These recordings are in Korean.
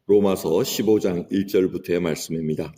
로마서 15장 1절부터의 말씀입니다.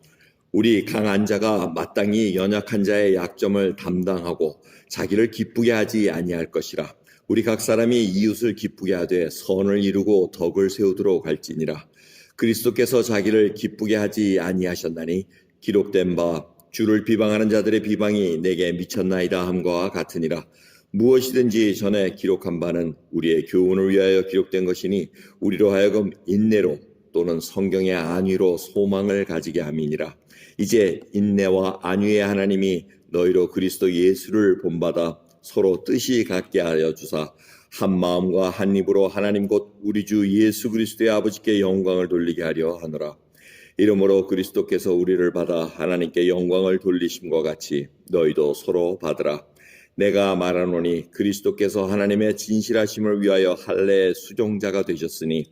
우리 강한 자가 마땅히 연약한 자의 약점을 담당하고 자기를 기쁘게 하지 아니할 것이라. 우리 각 사람이 이웃을 기쁘게 하되 선을 이루고 덕을 세우도록 할지니라. 그리스도께서 자기를 기쁘게 하지 아니하셨나니 기록된 바 주를 비방하는 자들의 비방이 내게 미쳤나이다 함과 같으니라. 무엇이든지 전에 기록한 바는 우리의 교훈을 위하여 기록된 것이니 우리로 하여금 인내로 또는 성경의 안위로 소망을 가지게 함이니라. 이제 인내와 안위의 하나님이 너희로 그리스도 예수를 본받아 서로 뜻이 같게 하여 주사 한 마음과 한 입으로 하나님 곧 우리 주 예수 그리스도의 아버지께 영광을 돌리게 하려 하노라. 이러므로 그리스도께서 우리를 받아 하나님께 영광을 돌리심과 같이 너희도 서로 받으라. 내가 말하노니 그리스도께서 하나님의 진실하심을 위하여 할례의 수종자가 되셨으니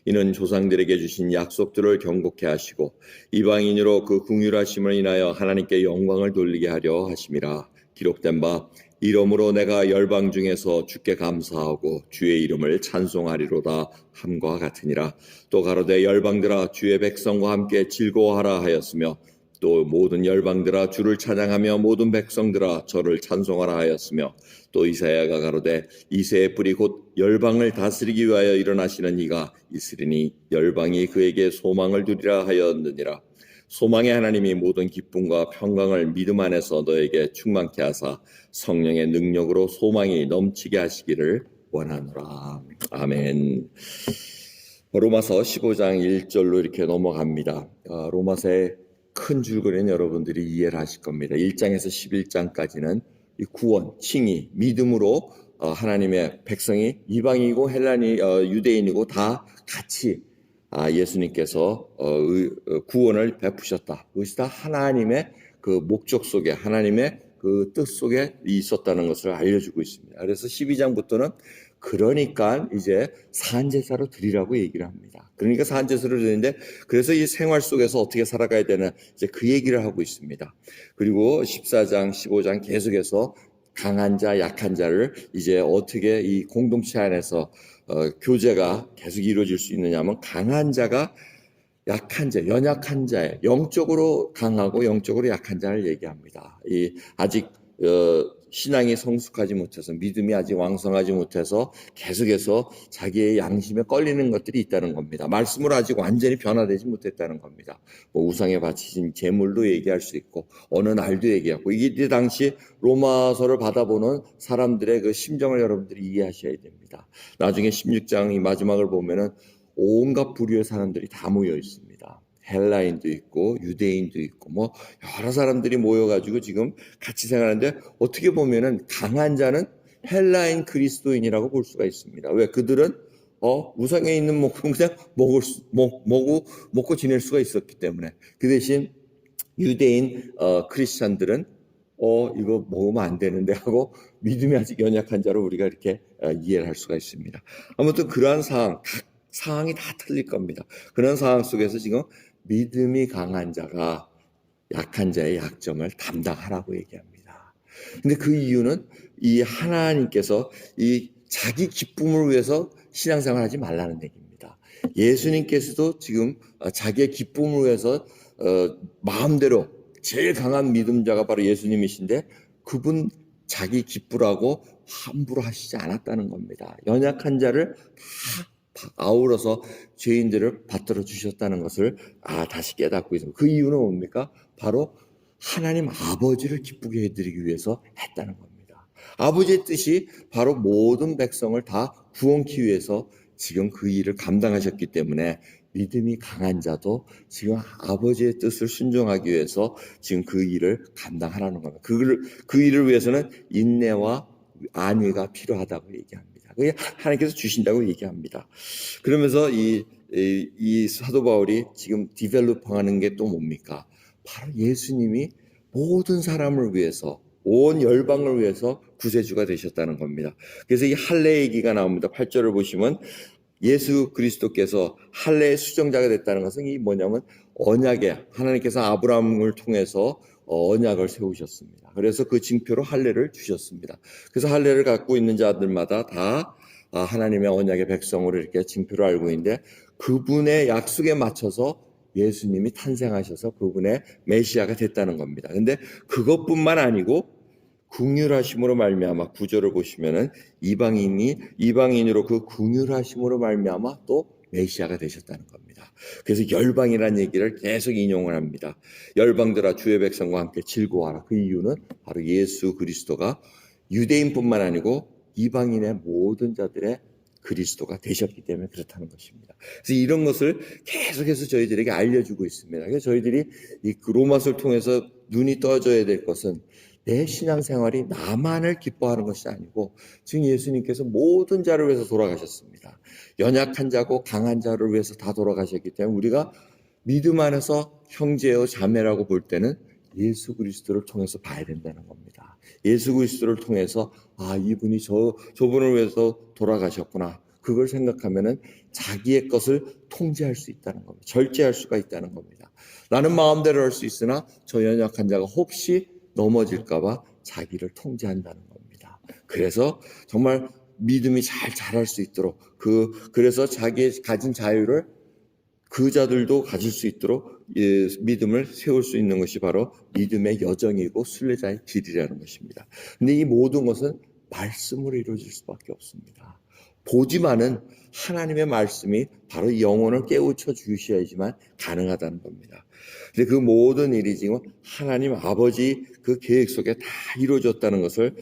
이는 조상들에게 주신 약속들을 경고케 하시고 이방인으로 그 긍휼하심을 인하여 하나님께 영광을 돌리게 하려 하심이라. 기록된 바 이러므로 내가 열방 중에서 주께 감사하고 주의 이름을 찬송하리로다 함과 같으니라. 또 가로되 열방들아 주의 백성과 함께 즐거워하라 하였으며 또 모든 열방들아 주를 찬양하며 모든 백성들아 저를 찬송하라 하였으며 또 이사야가 가로되 이새의 뿌리 곧 열방을 다스리기 위하여 일어나시는 이가 있으리니 열방이 그에게 소망을 두리라 하였느니라. 소망의 하나님이 모든 기쁨과 평강을 믿음 안에서 너에게 충만케 하사 성령의 능력으로 소망이 넘치게 하시기를 원하노라. 아멘. 로마서 15장 1절로 이렇게 넘어갑니다. 로마서의 큰 줄거리는 여러분들이 이해를 하실 겁니다. 1장에서 11장까지는 이 구원, 칭의, 믿음으로 하나님의 백성이 이방인이고 헬라니 유대인이고 다 같이 예수님께서 구원을 베푸셨다. 그것이 다 하나님의 그 목적 속에 하나님의 그 뜻 속에 있었다는 것을 알려주고 있습니다. 그래서 12장부터는 그러니까 이제 산제사로 드리라고 얘기를 합니다. 그러니까 산제사로 드리는데 그래서 이 생활 속에서 어떻게 살아가야 되나 이제 그 얘기를 하고 있습니다. 그리고 14장, 15장 계속해서 강한 자, 약한 자를 이제 어떻게 이 공동체 안에서 교제가 계속 이루어질 수 있느냐 하면 강한 자가 약한 자, 연약한 자의 영적으로 강하고 영적으로 약한 자를 얘기합니다. 이 아직 신앙이 성숙하지 못해서 믿음이 아직 왕성하지 못해서 계속해서 자기의 양심에 걸리는 것들이 있다는 겁니다. 말씀으로 아직 완전히 변화되지 못했다는 겁니다. 뭐 우상에 바치신 제물도 얘기할 수 있고 어느 날도 얘기하고 이게 당시 로마서를 받아보는 사람들의 그 심정을 여러분들이 이해하셔야 됩니다. 나중에 16장 이 마지막을 보면은 온갖 부류의 사람들이 다 모여 있습니다. 헬라인도 있고 유대인도 있고 뭐 여러 사람들이 모여가지고 지금 같이 생활하는데 어떻게 보면은 강한 자는 헬라인 그리스도인이라고 볼 수가 있습니다. 왜? 그들은 우상에 있는 목숨 그냥 먹고 지낼 수가 있었기 때문에. 그 대신 유대인 크리스찬들은 이거 먹으면 안 되는데 하고 믿음이 아직 연약한 자로 우리가 이렇게 이해를 할 수가 있습니다. 아무튼 그러한 상황, 각 상황이 다 틀릴 겁니다. 그런 상황 속에서 지금 믿음이 강한 자가 약한 자의 약점을 담당하라고 얘기합니다. 근데 그 이유는 이 하나님께서 이 자기 기쁨을 위해서 신앙생활 하지 말라는 얘기입니다. 예수님께서도 지금 자기의 기쁨을 위해서 마음대로 제일 강한 믿음자가 바로 예수님이신데 그분 자기 기쁘라고 함부로 하시지 않았다는 겁니다. 연약한 자를 다 아우러서 죄인들을 받들어 주셨다는 것을 다시 깨닫고 있습니다. 그 이유는 뭡니까? 바로 하나님 아버지를 기쁘게 해드리기 위해서 했다는 겁니다. 아버지의 뜻이 바로 모든 백성을 다 구원케 위해서 지금 그 일을 감당하셨기 때문에 믿음이 강한 자도 지금 아버지의 뜻을 순종하기 위해서 지금 그 일을 감당하라는 겁니다. 그 일을 위해서는 인내와 안위가 필요하다고 얘기합니다. 그게 하나님께서 주신다고 얘기합니다. 그러면서 이 사도 바울이 지금 디벨롭하는 게 또 뭡니까? 바로 예수님이 모든 사람을 위해서 온 열방을 위해서 구세주가 되셨다는 겁니다. 그래서 이 할례 얘기가 나옵니다. 8절을 보시면 예수 그리스도께서 할례의 수정자가 됐다는 것은 이 뭐냐면 언약에 하나님께서 아브라함을 통해서 언약을 세우셨습니다. 그래서 그 징표로 할례를 주셨습니다. 그래서 할례를 갖고 있는 자들마다 다 하나님의 언약의 백성으로 이렇게 징표를 알고 있는데 그분의 약속에 맞춰서 예수님이 탄생하셔서 그분의 메시아가 됐다는 겁니다. 근데 그것뿐만 아니고 긍휼하심으로 말미암아, 구절을 보시면은 이방인으로 그 긍휼하심으로 말미암아 또 메시아가 되셨다는 겁니다. 그래서 열방이라는 얘기를 계속 인용을 합니다. 열방들아 주의 백성과 함께 즐거워하라. 그 이유는 바로 예수 그리스도가 유대인뿐만 아니고 이방인의 모든 자들의 그리스도가 되셨기 때문에 그렇다는 것입니다. 그래서 이런 것을 계속해서 저희들에게 알려주고 있습니다. 그래서 저희들이 이 로마서를 통해서 눈이 떠져야 될 것은 내 신앙생활이 나만을 기뻐하는 것이 아니고 지금 예수님께서 모든 자를 위해서 돌아가셨습니다. 연약한 자고 강한 자를 위해서 다 돌아가셨기 때문에 우리가 믿음 안에서 형제요 자매라고 볼 때는 예수 그리스도를 통해서 봐야 된다는 겁니다. 예수 그리스도를 통해서 이분이 저분을 위해서 돌아가셨구나. 그걸 생각하면은 자기의 것을 통제할 수 있다는 겁니다. 절제할 수가 있다는 겁니다. 나는 마음대로 할 수 있으나 저 연약한 자가 혹시 넘어질까봐 자기를 통제한다는 겁니다. 그래서 정말 믿음이 잘 자랄 수 있도록 그래서 자기의 가진 자유를 그 자들도 가질 수 있도록 믿음을 세울 수 있는 것이 바로 믿음의 여정이고 순례자의 길이라는 것입니다. 근데 이 모든 것은 말씀으로 이루어질 수밖에 없습니다. 보지만은 하나님의 말씀이 바로 영혼을 깨우쳐 주셔야지만 가능하다는 겁니다. 근데 그 모든 일이 지금 하나님 아버지 그 계획 속에 다 이루어졌다는 것을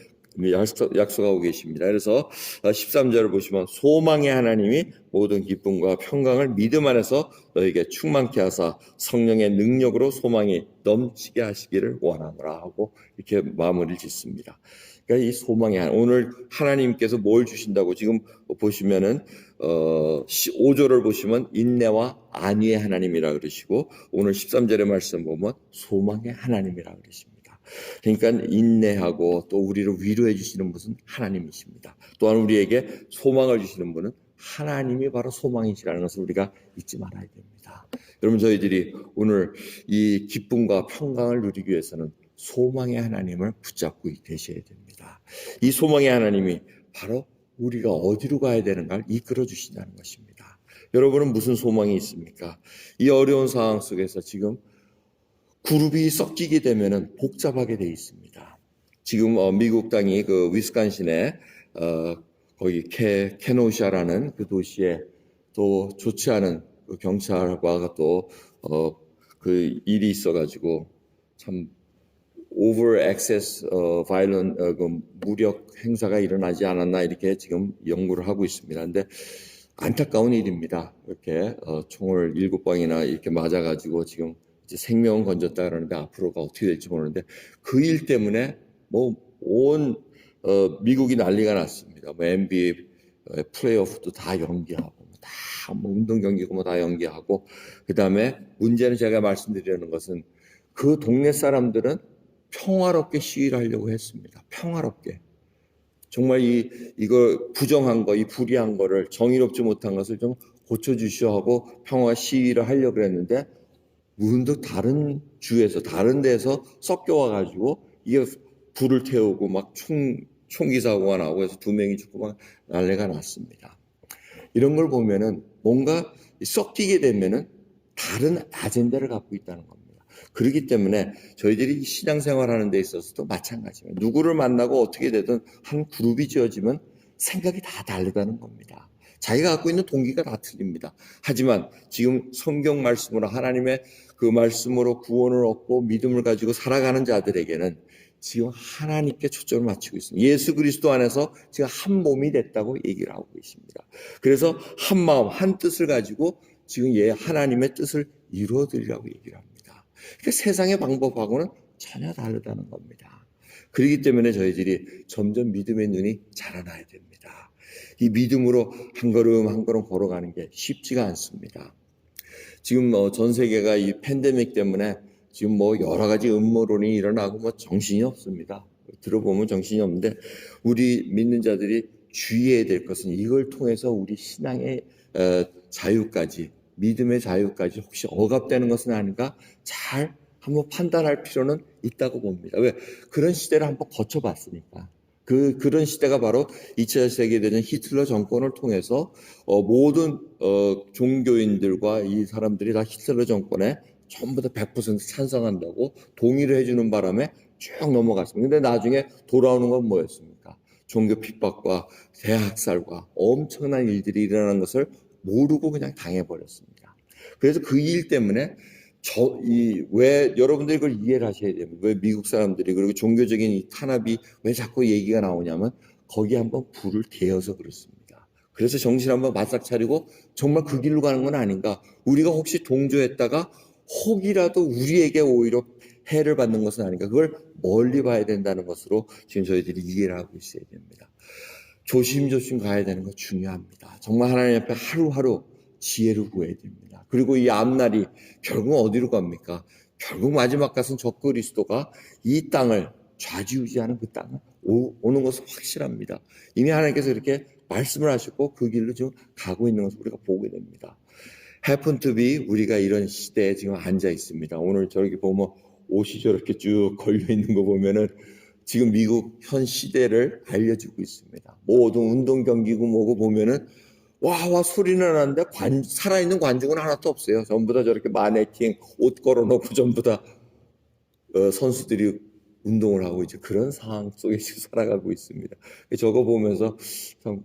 약속하고 계십니다. 그래서 13절을 보시면 소망의 하나님이 모든 기쁨과 평강을 믿음 안에서 너에게 충만케 하사 성령의 능력으로 소망이 넘치게 하시기를 원하노라 하고 이렇게 마무리를 짓습니다. 그러니까 이 소망의 오늘 하나님께서 뭘 주신다고 지금 보시면은 5절을 보시면 인내와 안위의 하나님이라 그러시고 오늘 13절의 말씀 보면 소망의 하나님이라 그러십니다. 그러니까 인내하고 또 우리를 위로해 주시는 분은 하나님이십니다. 또한 우리에게 소망을 주시는 분은 하나님이 바로 소망이시라는 것을 우리가 잊지 말아야 됩니다. 여러분 저희들이 오늘 이 기쁨과 평강을 누리기 위해서는 소망의 하나님을 붙잡고 계셔야 됩니다. 이 소망의 하나님이 바로 우리가 어디로 가야 되는가를 이끌어 주신다는 것입니다. 여러분은 무슨 소망이 있습니까? 이 어려운 상황 속에서 지금 그룹이 섞이게 되면은 복잡하게 돼 있습니다. 지금 미국 땅이 그 위스콘신에 거기 케노시아라는 그 도시에 또 좋지 않은 그 경찰과 또 그 일이 있어가지고 참 over excess violent 그 무력 행사가 일어나지 않았나 이렇게 지금 연구를 하고 있습니다. 근데 안타까운 일입니다. 이렇게 총을 7방이나 이렇게 맞아가지고 지금 이제 생명은 건졌다 그러는데 앞으로가 어떻게 될지 모르는데 그 일 때문에 뭐 온 미국이 난리가 났습니다. 뭐 NBA 플레이오프도 다 연기하고 다 뭐 운동 경기고 뭐 다 연기하고 그다음에 문제는 제가 말씀드리는 것은 그 동네 사람들은 평화롭게 시위를 하려고 했습니다. 평화롭게. 정말 이거 부정한 거, 이 불의한 거를 정의롭지 못한 것을 좀 고쳐주시오 하고 평화 시위를 하려고 했는데 문득 다른 주에서 다른 데서 섞여와가지고 이게 불을 태우고 막 총기 사고가 나고 해서 2명이 죽고 막 난리가 났습니다. 이런 걸 보면은 뭔가 섞이게 되면은 다른 아젠다를 갖고 있다는 겁니다. 그렇기 때문에 저희들이 신앙생활 하는 데 있어서도 마찬가지입니다. 누구를 만나고 어떻게 되든 한 그룹이 지어지면 생각이 다 다르다는 겁니다. 자기가 갖고 있는 동기가 다 틀립니다. 하지만 지금 성경 말씀으로 하나님의 그 말씀으로 구원을 얻고 믿음을 가지고 살아가는 자들에게는 지금 하나님께 초점을 맞추고 있습니다. 예수 그리스도 안에서 지금 한 몸이 됐다고 얘기를 하고 있습니다. 그래서 한 마음, 한 뜻을 가지고 지금 하나님의 뜻을 이루어드리라고 얘기를 합니다. 그러니까 세상의 방법하고는 전혀 다르다는 겁니다. 그렇기 때문에 저희들이 점점 믿음의 눈이 자라나야 됩니다. 이 믿음으로 한 걸음 한 걸음 걸어가는 게 쉽지가 않습니다. 지금 전 세계가 이 팬데믹 때문에 지금 뭐 여러 가지 음모론이 일어나고 뭐 정신이 없습니다. 들어보면 정신이 없는데 우리 믿는 자들이 주의해야 될 것은 이걸 통해서 우리 신앙의 자유까지 믿음의 자유까지 혹시 억압되는 것은 아닌가 잘 한번 판단할 필요는 있다고 봅니다. 왜? 그런 시대를 한번 거쳐봤으니까. 그런 시대가 바로 2차 세계대전 히틀러 정권을 통해서 모든 종교인들과 이 사람들이 다 히틀러 정권에 전부 다 100% 찬성한다고 동의를 해주는 바람에 쭉 넘어갔습니다. 근데 나중에 돌아오는 건 뭐였습니까? 종교 핍박과 대학살과 엄청난 일들이 일어나는 것을 모르고 그냥 당해버렸습니다. 그래서 그 일 때문에 왜 여러분들이 그걸 이해를 하셔야 됩니다. 왜 미국 사람들이 그리고 종교적인 이 탄압이 왜 자꾸 얘기가 나오냐면 거기에 한번 불을 대어서 그렇습니다. 그래서 정신 한번 바싹 차리고 정말 그 길로 가는 건 아닌가. 우리가 혹시 동조했다가 혹이라도 우리에게 오히려 해를 받는 것은 아닌가. 그걸 멀리 봐야 된다는 것으로 지금 저희들이 이해를 하고 있어야 됩니다. 조심조심 가야 되는 거 중요합니다. 정말 하나님 앞에 하루하루 지혜를 구해야 됩니다. 그리고 이 앞날이 결국 어디로 갑니까? 결국 마지막 것은 적그리스도가 이 땅을 좌지우지하는 그 땅을 오는 것은 확실합니다. 이미 하나님께서 이렇게 말씀을 하셨고 그 길로 지금 가고 있는 것을 우리가 보게 됩니다. happen to be 우리가 이런 시대에 지금 앉아 있습니다. 오늘 저렇게 보면 옷이 저렇게 쭉 걸려 있는 거 보면은 지금 미국 현 시대를 알려주고 있습니다. 모든 운동 경기고 뭐고 보면은 와 소리는 나는데 살아있는 관중은 하나도 없어요. 전부 다 저렇게 마네킹 옷 걸어놓고 전부 다 선수들이 운동을 하고 이제 그런 상황 속에 지금 살아가고 있습니다. 저거 보면서 참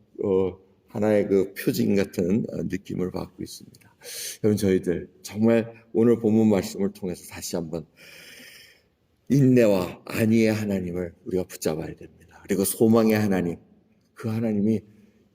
하나의 그 표징 같은 느낌을 받고 있습니다. 여러분 저희들 정말 오늘 본문 말씀을 통해서 다시 한번 인내와 안위의 하나님을 우리가 붙잡아야 됩니다. 그리고 소망의 하나님, 그 하나님이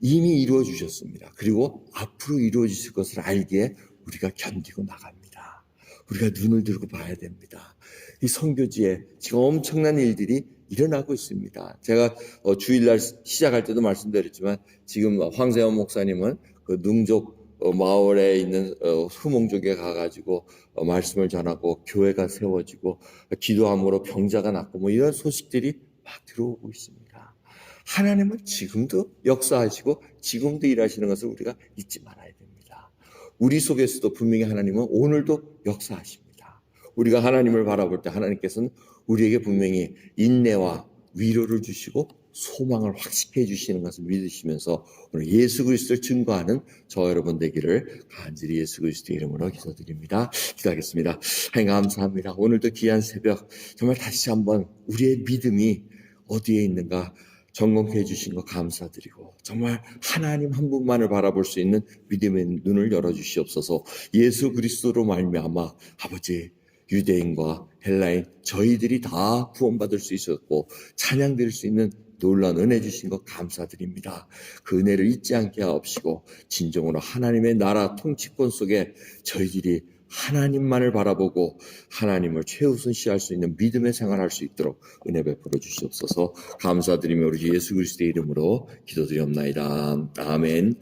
이미 이루어 주셨습니다. 그리고 앞으로 이루어 주실 것을 알기에 우리가 견디고 나갑니다. 우리가 눈을 들고 봐야 됩니다. 이 선교지에 지금 엄청난 일들이 일어나고 있습니다. 제가 주일날 시작할 때도 말씀드렸지만 지금 황세원 목사님은 그 능족 마을에 있는 후몽족에 가가지고 말씀을 전하고 교회가 세워지고 기도함으로 병자가 낫고 뭐 이런 소식들이 막 들어오고 있습니다. 하나님은 지금도 역사하시고 지금도 일하시는 것을 우리가 잊지 말아야 됩니다. 우리 속에서도 분명히 하나님은 오늘도 역사하십니다. 우리가 하나님을 바라볼 때 하나님께서는 우리에게 분명히 인내와 위로를 주시고 소망을 확식해 주시는 것을 믿으시면서 오늘 예수 그리스도를 증거하는 저 여러분 되기를 간절히 예수 그리스도의 이름으로 기도드립니다. 기도하겠습니다. 하나님 감사합니다. 오늘도 귀한 새벽 정말 다시 한번 우리의 믿음이 어디에 있는가 점검해 주신 것 감사드리고 정말 하나님 한 분만을 바라볼 수 있는 믿음의 눈을 열어주시옵소서. 예수 그리스도로 말미암아 아버지 유대인과 헬라인 저희들이 다 구원받을 수 있었고 찬양드릴 수 있는 놀라운 은혜 주신 것 감사드립니다. 그 은혜를 잊지 않게 하옵시고 진정으로 하나님의 나라 통치권 속에 저희들이 하나님만을 바라보고 하나님을 최우선시할 수 있는 믿음의 생활할 수 있도록 은혜 베풀어 주시옵소서. 감사드리며 우리 예수 그리스도의 이름으로 기도드리옵나이다. 아멘.